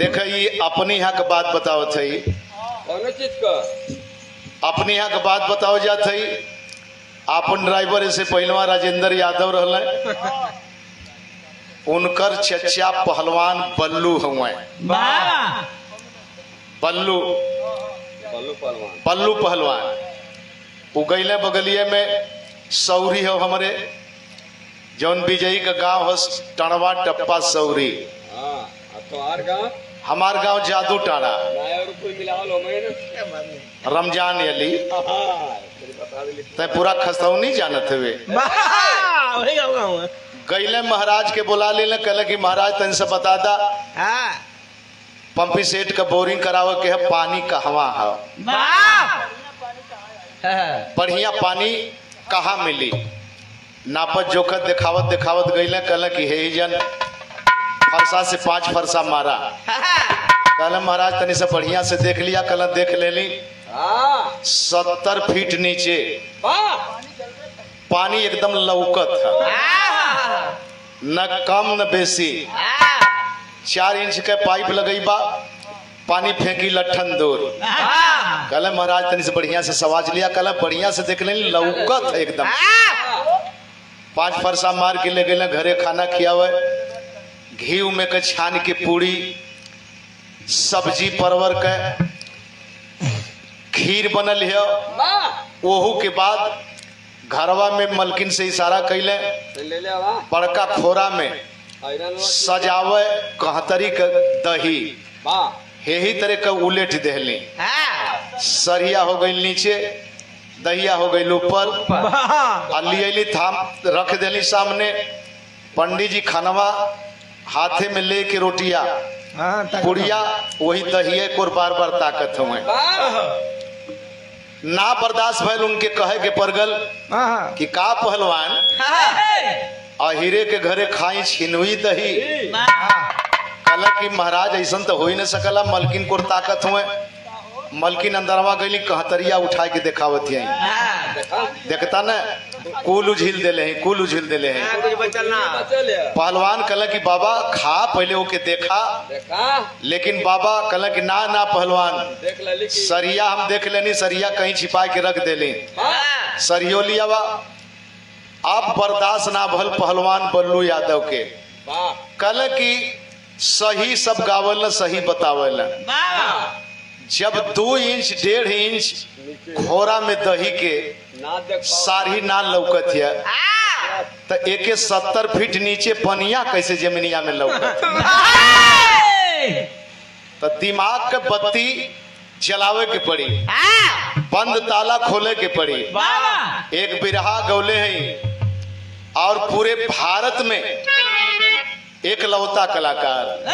देख ये अपनी यहाँ का बात बताओ थी, कौन चीज का अपनी यहाँ का बात बताओ जा थी। आपन ड्राइवर ऐसे पहलवा राजेंद्र यादव रहले, उनकर चचा पहलवान बल्लू हुए। बल्लू बल्लू पहलवान वो गईले बगलिए में सौरी हो हमरे जौन विजयी का गांव हो टणवा टप्पा सौरी। हमार गांव जादू टाड़ा रमजान अली तय पूरा खसौनी जानत हुए। गईले महाराज के बुला ले कहले कि महाराज तन से बता दा पंपी सेट का बोरिंग करावे के है, पानी कहवा है, बढ़िया पानी कहाँ मिली। नापत जोखत दिखावत दिखावत गईले कहले कि हे जन फरसा से 5 फरसा मारा। कहले महाराज तनी से बढ़िया से देख लिया। कहले देख ले ली 70 फीट नीचे पानी एकदम लौकत है, न कम न बेसी। 4 इंच के पाइप लगईबा, पानी फेंकी लट्ठन दूर। कहले महाराज तनी से बढ़िया से सवाज लिया। कहले बढ़िया से देख ले लौकत है एकदम। 5 फरसा मार के ले गए घरे, खाना खियावे, घी में के छान के पूरी सब्जी परवर के खीर बनल है। ओहू के बाद घरवा में मलकिन से इशारा कैले बड़का खोरा में सजावे कहतरी के दही, यही तरह का उलेट देहली। सरिया हो गई नीचे, दहिया हो गई ऊपर, अली थाम रख देली सामने। पंडित जी खानवा हाथे में लेके रोटिया पुड़िया वही दहिए को बार बार ताकत हुए। ना बर्दाश्त भैल उनके कहे के परगल कि का पहलवान अहिरे के घरे खाई छिनुई दही। कहला कि महाराज ऐसा तो हो ही न सकला, मलकिन को ताकत हुए। मलकिन अंदरवा गईली, कहतरिया उठा के देखावत है, देखता न कुल उझिल देले हैं, कुल उझिल देले हैं। पहलवान कहला कि बाबा खा पहले ओके देखा। लेकिन बाबा कहला कि ना ना पहलवान सरिया हम देख लेनी, सरिया कहीं छिपा के रख देली। सरियो लिया अब बर्दाश्त ना भल पहलवान बल्लू यादव के। कहला कि सही सब गावल सही बतावल। जब 2 इंच 1.5 इंच घोरा में दही के सारी ना लौकत है तो एके 70 फीट नीचे पनिया कैसे जमीनिया में लौकत। तो दिमाग के बत्ती जलावे के पड़ी, बंद ताला खोले के पड़ी। एक बिरहा गौले हैं और पूरे भारत में एक लौता कलाकार